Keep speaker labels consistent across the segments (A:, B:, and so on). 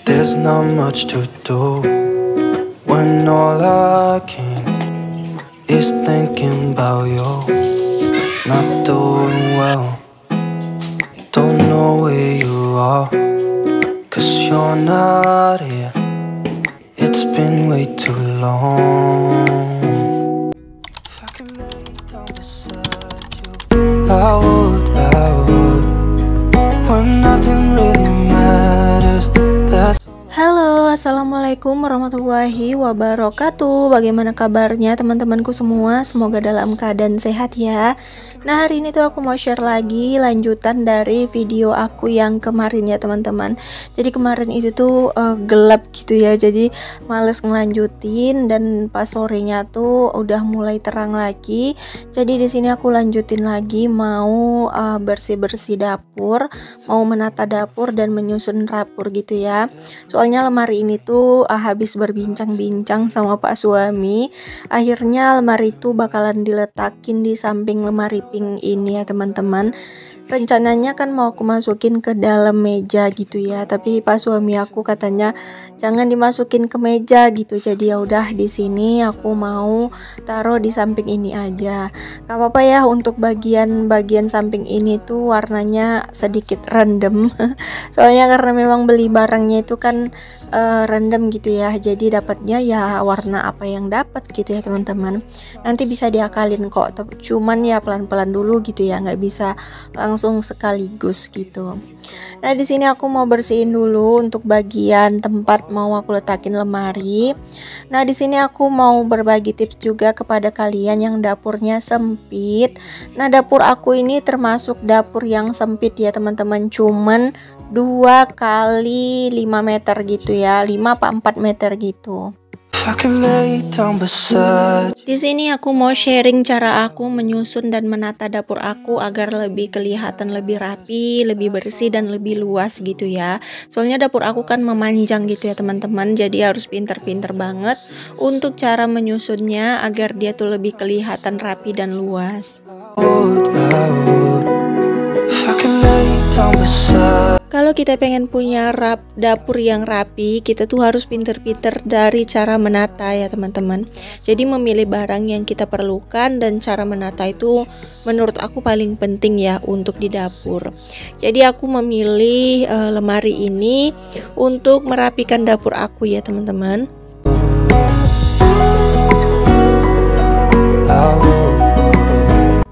A: There's not much to do when all I can is thinking about you. Not doing well, don't know where you are, 'cause you're not here. It's been way too long. If I could lay down beside you, I would, when nothing really matters.
B: Halo, assalamualaikum warahmatullahi wabarakatuh. Bagaimana kabarnya teman-temanku semua? Semoga dalam keadaan sehat ya. Nah, hari ini tuh aku mau share lagi lanjutan dari video aku yang kemarin ya teman-teman. Jadi kemarin itu tuh gelap gitu ya, jadi males ngelanjutin, dan pas sorenya tuh udah mulai terang lagi. Jadi di sini aku lanjutin lagi, mau bersih-bersih dapur, mau menata dapur dan menyusun dapur gitu ya. Soalnya lemari ini tuh habis berbincang-bincang sama Pak suami. Akhirnya lemari itu bakalan diletakin di samping lemari pink ini ya teman-teman. Rencananya kan mau aku masukin ke dalam meja gitu ya, tapi Pak suami aku katanya jangan dimasukin ke meja gitu. Jadi ya udah, di sini aku mau taruh di samping ini aja. Gak apa-apa ya, untuk bagian samping ini tuh warnanya sedikit random. Soalnya karena memang beli barangnya itu kan random gitu ya, jadi dapatnya ya warna apa yang dapat gitu ya teman-teman. Nanti bisa diakalin kok, cuman ya pelan-pelan dulu gitu ya, nggak bisa langsung sekaligus gitu. Nah, di sini aku mau bersihin dulu untuk bagian tempat mau aku letakin lemari. Nah, di sini aku mau berbagi tips juga kepada kalian yang dapurnya sempit. Nah, dapur aku ini termasuk dapur yang sempit ya teman-teman, cuman 2 kali 5 meter gitu ya, 5 apa 4 meter gitu. Di sini aku mau sharing cara aku menyusun dan menata dapur aku agar lebih kelihatan lebih rapi, lebih bersih dan lebih luas gitu ya. Soalnya dapur aku kan memanjang gitu ya teman-teman, jadi harus pinter-pinter banget untuk cara menyusunnya agar dia tuh lebih kelihatan rapi dan luas. Kalau kita pengen punya dapur yang rapi, kita tuh harus pinter-pinter dari cara menata ya teman-teman. Jadi memilih barang yang kita perlukan dan cara menata itu menurut aku paling penting ya untuk di dapur. Jadi aku memilih lemari ini untuk merapikan dapur aku ya teman-teman.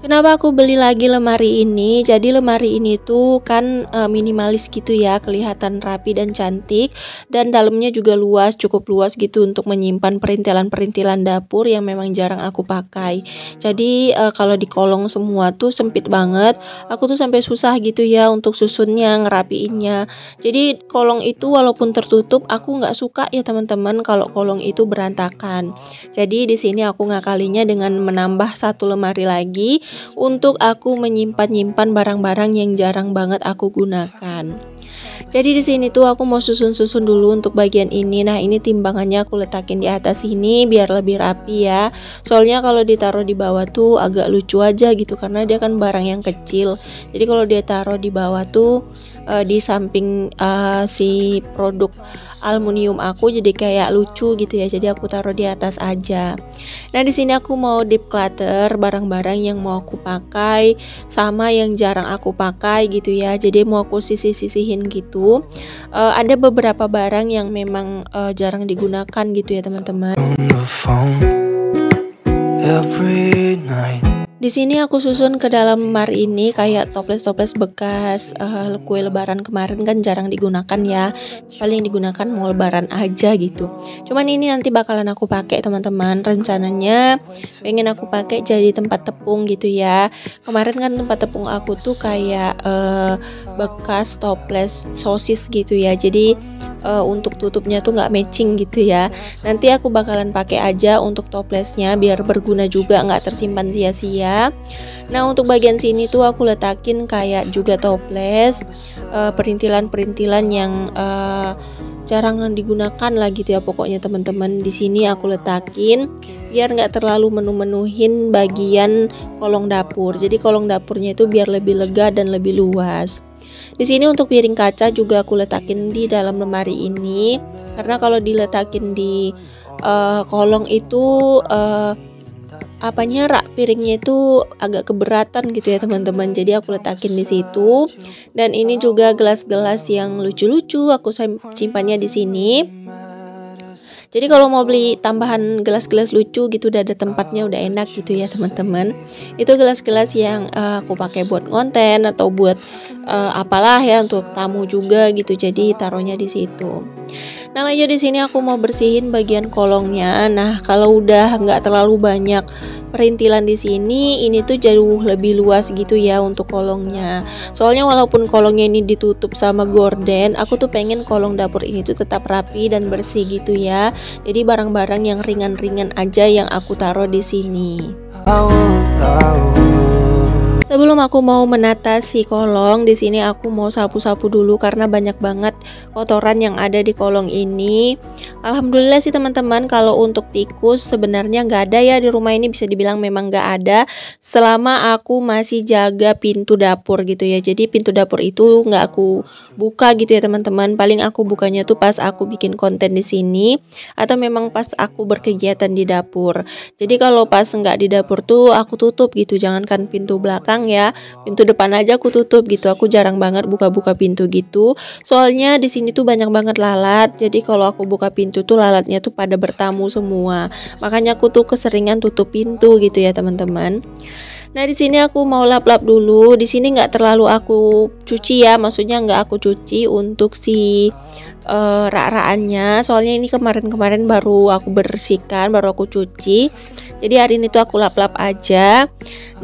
B: Kenapa aku beli lagi lemari ini? Jadi lemari ini tuh kan minimalis gitu ya, kelihatan rapi dan cantik, dan dalamnya juga luas, cukup luas gitu untuk menyimpan perintilan-perintilan dapur yang memang jarang aku pakai. Jadi kalau di kolong semua tuh sempit banget, aku tuh sampai susah gitu ya untuk susunnya, ngerapiinnya. Jadi kolong itu walaupun tertutup, aku nggak suka ya teman-teman kalau kolong itu berantakan. Jadi di sini aku ngakalinya dengan menambah satu lemari lagi untuk aku menyimpan barang-barang yang jarang banget aku gunakan. Jadi di sini tuh aku mau susun-susun dulu untuk bagian ini. Nah, ini timbangannya aku letakin di atas sini biar lebih rapi ya. Soalnya kalau ditaruh di bawah tuh agak lucu aja gitu, karena dia kan barang yang kecil. Jadi kalau dia taruh di bawah tuh di samping si produk aluminium aku jadi kayak lucu gitu ya. Jadi aku taruh di atas aja. Nah, di sini aku mau deep clutter barang-barang yang mau aku pakai sama yang jarang aku pakai gitu ya. Jadi mau aku sisih-sisihin gitu. Ada beberapa barang yang memang jarang digunakan gitu ya teman-teman. Di sini aku susun ke dalam lemari ini kayak toples-toples bekas kue lebaran kemarin kan jarang digunakan ya. Paling digunakan mau lebaran aja gitu. Cuman ini nanti bakalan aku pakai teman-teman. Rencananya pengen aku pakai jadi tempat tepung gitu ya. Kemarin kan tempat tepung aku tuh kayak bekas toples sosis gitu ya. Jadi untuk tutupnya tuh nggak matching gitu ya. Nanti aku bakalan pakai aja untuk toplesnya biar berguna juga, nggak tersimpan sia-sia. Nah, untuk bagian sini tuh aku letakin kayak juga toples, perintilan-perintilan yang jarang digunakan lah gitu ya pokoknya teman-teman. Di sini aku letakin biar nggak terlalu menu-menuhin bagian kolong dapur. Jadi kolong dapurnya itu biar lebih lega dan lebih luas. Di sini untuk piring kaca juga aku letakin di dalam lemari ini, karena kalau diletakin di kolong itu rak piringnya itu agak keberatan gitu ya teman-teman. Jadi aku letakin di situ. Dan ini juga gelas-gelas yang lucu-lucu aku simpannya di sini. Jadi kalau mau beli tambahan gelas-gelas lucu gitu udah ada tempatnya, udah enak gitu ya teman-teman. Itu gelas-gelas yang aku pakai buat konten atau buat apalah ya, untuk tamu juga gitu. Jadi taruhnya di situ. Nah lanjut di sini aku mau bersihin bagian kolongnya. Nah kalau udah nggak terlalu banyak perintilan di sini, ini tuh jauh lebih luas gitu ya untuk kolongnya. Soalnya walaupun kolongnya ini ditutup sama gorden, aku tuh pengen kolong dapur ini tuh tetap rapi dan bersih gitu ya. Jadi barang-barang yang ringan-ringan aja yang aku taruh di sini. Sebelum aku mau menata si kolong, di sini aku mau sapu-sapu dulu karena banyak banget kotoran yang ada di kolong ini. Alhamdulillah sih teman-teman, kalau untuk tikus sebenarnya nggak ada ya di rumah ini, bisa dibilang memang nggak ada selama aku masih jaga pintu dapur gitu ya. Jadi pintu dapur itu nggak aku buka gitu ya teman-teman. Paling aku bukanya tuh pas aku bikin konten di sini atau memang pas aku berkegiatan di dapur. Jadi kalau pas nggak di dapur tuh aku tutup gitu, jangankan pintu belakang ya, pintu depan aja aku tutup gitu. Aku jarang banget buka-buka pintu gitu. Soalnya di sini tuh banyak banget lalat. Jadi kalau aku buka pintu tuh lalatnya tuh pada bertamu semua. Makanya aku tuh keseringan tutup pintu gitu ya teman-teman. Nah di sini aku mau lap-lap dulu. Di sini nggak terlalu aku cuci ya, maksudnya nggak aku cuci untuk si rak-rakannya. Soalnya ini kemarin-kemarin baru aku bersihkan, baru aku cuci. Jadi hari ini tuh aku lap-lap aja.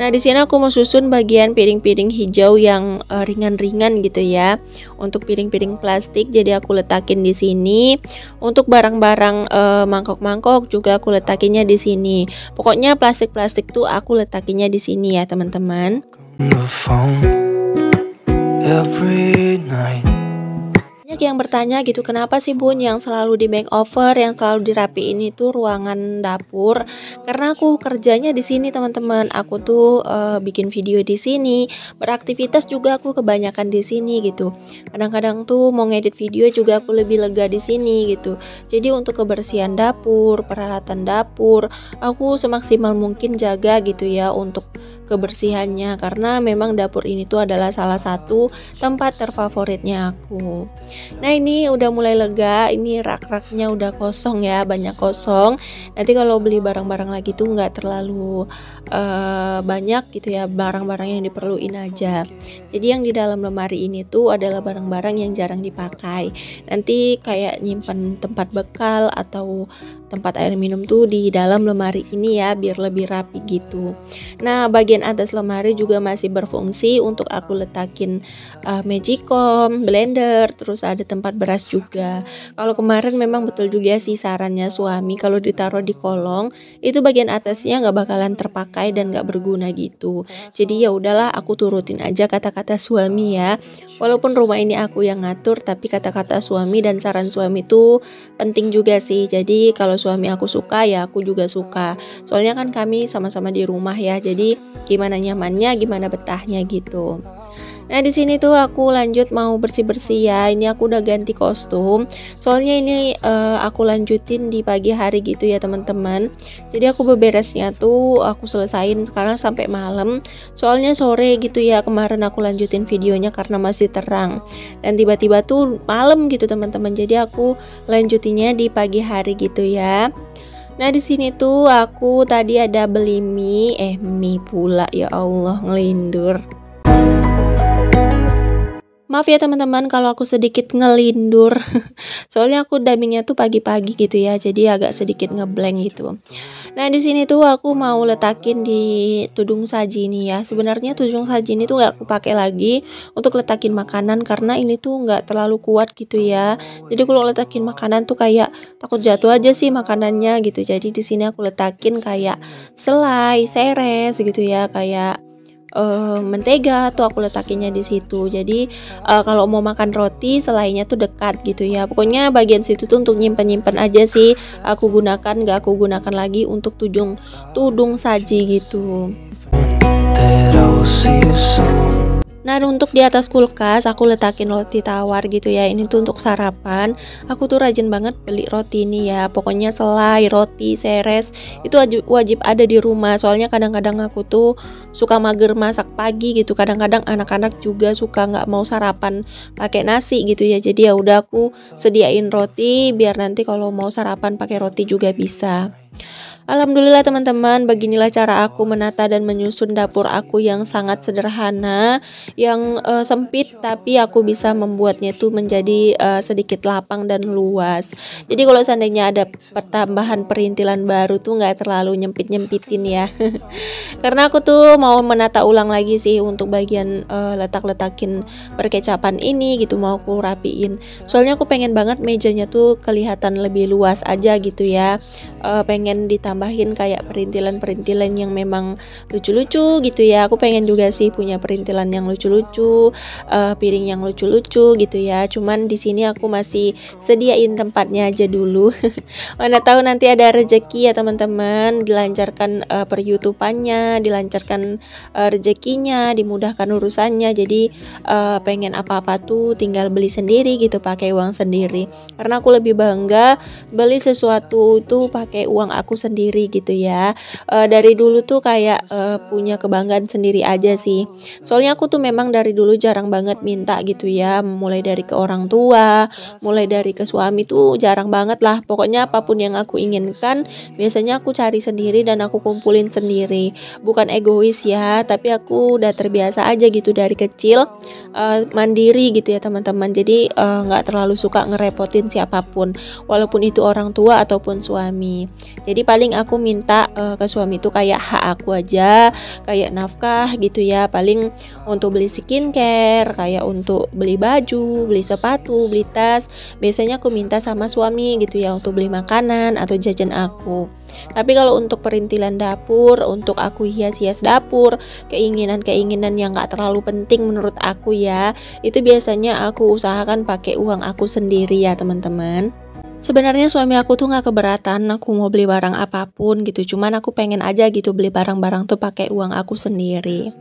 B: Nah di sini aku mau susun bagian piring-piring hijau yang ringan-ringan gitu ya. Untuk piring-piring plastik, jadi aku letakin di sini. Untuk barang-barang mangkok-mangkok juga aku letakinnya di sini. Pokoknya plastik-plastik tuh aku letakinnya di sini ya teman-teman. Banyak yang bertanya gitu, kenapa sih Bun yang selalu di makeover, yang selalu dirapiin itu ruangan dapur? Karena aku kerjanya di sini teman-teman. Aku tuh bikin video di sini, beraktivitas juga aku kebanyakan di sini gitu. Kadang-kadang tuh mau ngedit video juga aku lebih lega di sini gitu. Jadi untuk kebersihan dapur, peralatan dapur, aku semaksimal mungkin jaga gitu ya untuk kebersihannya, karena memang dapur ini tuh adalah salah satu tempat terfavoritnya aku. Nah ini udah mulai lega, ini rak-raknya udah kosong ya, banyak kosong. Nanti kalau beli barang-barang lagi tuh nggak terlalu banyak gitu ya, barang-barang yang diperluin aja. Jadi yang di dalam lemari ini tuh adalah barang-barang yang jarang dipakai. Nanti kayak nyimpan tempat bekal atau tempat air minum tuh di dalam lemari ini ya, biar lebih rapi gitu. Nah bagian atas lemari juga masih berfungsi untuk aku letakin magicom, blender, terus ada tempat beras juga. Kalau kemarin memang betul juga sih sarannya suami, kalau ditaruh di kolong itu bagian atasnya nggak bakalan terpakai dan nggak berguna gitu. Jadi ya udahlah, aku turutin aja kata-kata suami ya. Walaupun rumah ini aku yang ngatur, tapi kata-kata suami dan saran suami itu penting juga sih. Jadi kalau suami aku suka ya aku juga suka. Soalnya kan kami sama-sama di rumah ya. Jadi gimana nyamannya, gimana betahnya gitu. Nah di sini tuh aku lanjut mau bersih-bersih ya. Ini aku udah ganti kostum. Soalnya ini aku lanjutin di pagi hari gitu ya teman-teman. Jadi aku beberesnya tuh aku selesain sekarang sampai malam. Soalnya sore gitu ya kemarin aku lanjutin videonya karena masih terang. Dan tiba-tiba tuh malam gitu teman-teman. Jadi aku lanjutinnya di pagi hari gitu ya. Nah di sini tuh aku tadi ada beli mie pula, ya Allah ngelindur. Maaf ya teman-teman kalau aku sedikit ngelindur. Soalnya aku dubbingnya tuh pagi-pagi gitu ya, jadi agak sedikit ngeblank gitu. Nah di sini tuh aku mau letakin di tudung saji ini ya. Sebenarnya tudung saji ini tuh nggak aku pakai lagi untuk letakin makanan karena ini tuh nggak terlalu kuat gitu ya. Jadi kalau letakin makanan tuh kayak takut jatuh aja sih makanannya gitu. Jadi di sini aku letakin kayak selai, seres gitu ya, kayak mentega tuh aku letakinnya di situ. Jadi kalau mau makan roti selainya tuh dekat gitu ya. Pokoknya bagian situ tuh untuk nyimpen aja sih. Aku gunakan, nggak aku gunakan lagi untuk tudung saji gitu. Nah, untuk di atas kulkas aku letakin roti tawar gitu ya. Ini tuh untuk sarapan. Aku tuh rajin banget beli roti ini ya. Pokoknya selai, roti, seres itu wajib ada di rumah. Soalnya kadang-kadang aku tuh suka mager masak pagi gitu. Kadang-kadang anak-anak juga suka nggak mau sarapan pakai nasi gitu ya. Jadi ya udah aku sediain roti biar nanti kalau mau sarapan pakai roti juga bisa. Alhamdulillah teman-teman, beginilah cara aku menata dan menyusun dapur aku yang sangat sederhana, yang sempit tapi aku bisa membuatnya itu menjadi sedikit lapang dan luas. Jadi kalau seandainya ada pertambahan perintilan baru tuh nggak terlalu nyempit-nyempitin ya. Karena aku tuh mau menata ulang lagi sih untuk bagian letak-letakin perkecapan ini gitu, mau aku rapiin. Soalnya aku pengen banget mejanya tuh kelihatan lebih luas aja gitu ya. Pengen ditambahin kayak perintilan-perintilan yang memang lucu-lucu gitu ya. Aku pengen juga sih punya perintilan yang lucu-lucu, piring yang lucu-lucu gitu ya. Cuman di sini aku masih sediain tempatnya aja dulu. Mana tahu nanti ada rezeki ya teman-teman, dilancarkan per-YouTubeannya, dilancarkan rezekinya, dimudahkan urusannya. Jadi pengen apa-apa tuh tinggal beli sendiri gitu, pakai uang sendiri. Karena aku lebih bangga beli sesuatu tuh pakai uang aku sendiri gitu ya. Dari dulu tuh kayak punya kebanggaan sendiri aja sih. Soalnya aku tuh memang dari dulu jarang banget minta gitu ya. Mulai dari ke orang tua, mulai dari ke suami tuh jarang banget lah. Pokoknya apapun yang aku inginkan biasanya aku cari sendiri dan aku kumpulin sendiri. Bukan egois ya, tapi aku udah terbiasa aja gitu dari kecil mandiri gitu ya teman-teman. Jadi nggak terlalu suka ngerepotin siapapun, walaupun itu orang tua ataupun suami. Jadi paling aku minta ke suami itu kayak hak aku aja, kayak nafkah gitu ya. Paling untuk beli skincare, kayak untuk beli baju, beli sepatu, beli tas, biasanya aku minta sama suami gitu ya untuk beli makanan atau jajan aku. Tapi kalau untuk perintilan dapur, untuk aku hias-hias dapur, keinginan-keinginan yang gak terlalu penting menurut aku ya, itu biasanya aku usahakan pakai uang aku sendiri ya teman-teman. Sebenarnya suami aku tuh gak keberatan aku mau beli barang apapun gitu, cuman aku pengen aja gitu beli barang-barang tuh pakai uang aku sendiri.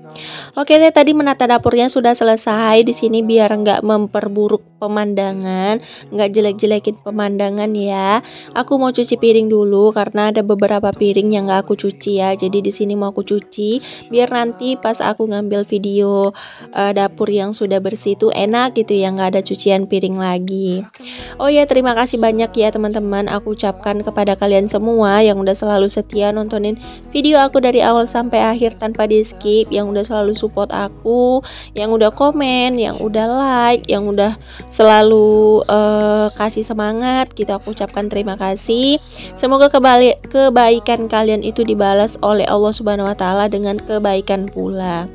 B: Oke deh, tadi menata dapurnya sudah selesai. Di sini biar nggak memperburuk pemandangan, nggak jelek-jelekin pemandangan ya. Aku mau cuci piring dulu karena ada beberapa piring yang nggak aku cuci ya. Jadi di sini mau aku cuci biar nanti pas aku ngambil video dapur yang sudah bersih tuh enak gitu ya, nggak ada cucian piring lagi. Oh ya, terima kasih banyak ya teman-teman. Aku ucapkan kepada kalian semua yang udah selalu setia nontonin video aku dari awal sampai akhir tanpa di skip, yang udah selalu support aku, yang udah komen, yang udah like, yang udah selalu kasih semangat gitu. Aku ucapkan terima kasih. Semoga kebaikan kalian itu dibalas oleh Allah Subhanahu wa taala dengan kebaikan pula.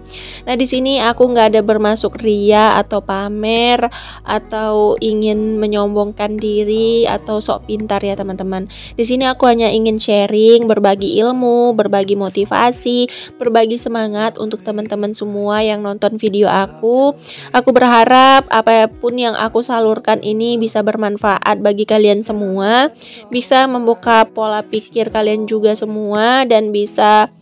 B: Nah, di sini aku nggak ada bermasuk ria atau pamer atau ingin menyombongkan diri atau sok pintar ya teman-teman. Di sini aku hanya ingin sharing, berbagi ilmu, berbagi motivasi, berbagi semangat untuk teman-teman semua yang nonton video aku. Aku berharap apapun yang aku salurkan ini bisa bermanfaat bagi kalian semua, bisa membuka pola pikir kalian juga semua, dan bisa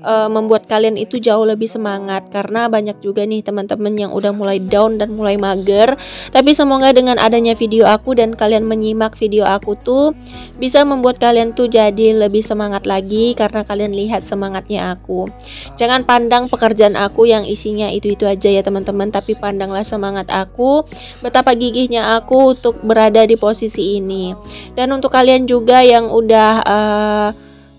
B: membuat kalian itu jauh lebih semangat. Karena banyak juga nih teman-teman yang udah mulai down dan mulai mager. Tapi semoga dengan adanya video aku dan kalian menyimak video aku tuh bisa membuat kalian tuh jadi lebih semangat lagi, karena kalian lihat semangatnya aku. Jangan pandang pekerjaan aku yang isinya itu-itu aja ya teman-teman, tapi pandanglah semangat aku, betapa gigihnya aku untuk berada di posisi ini. Dan untuk kalian juga yang udah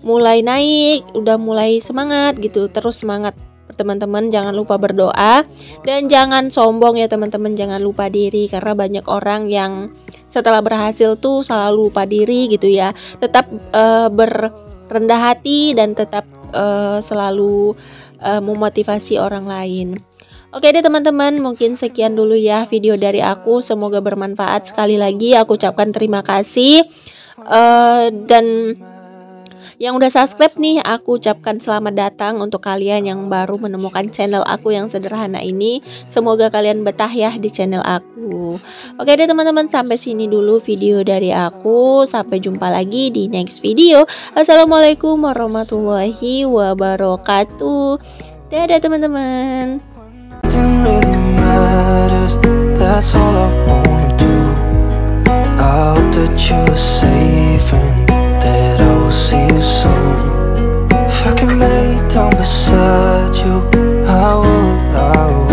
B: mulai naik, udah mulai semangat gitu, terus semangat teman-teman. Jangan lupa berdoa dan jangan sombong ya teman-teman, jangan lupa diri, karena banyak orang yang setelah berhasil tuh selalu lupa diri gitu ya. Tetap berendah hati dan tetap selalu memotivasi orang lain. Oke deh teman-teman, mungkin sekian dulu ya video dari aku, semoga bermanfaat. Sekali lagi aku ucapkan terima kasih, dan yang udah subscribe nih, aku ucapkan selamat datang untuk kalian yang baru menemukan channel aku yang sederhana ini. Semoga kalian betah ya di channel aku. Oke deh teman-teman, sampai sini dulu video dari aku. Sampai jumpa lagi di next video. Assalamualaikum warahmatullahi wabarakatuh. Dadah teman-teman.
A: that's all I wanna do. I hope that you're safe and that I will see you soon. If I could lay down beside you, I would.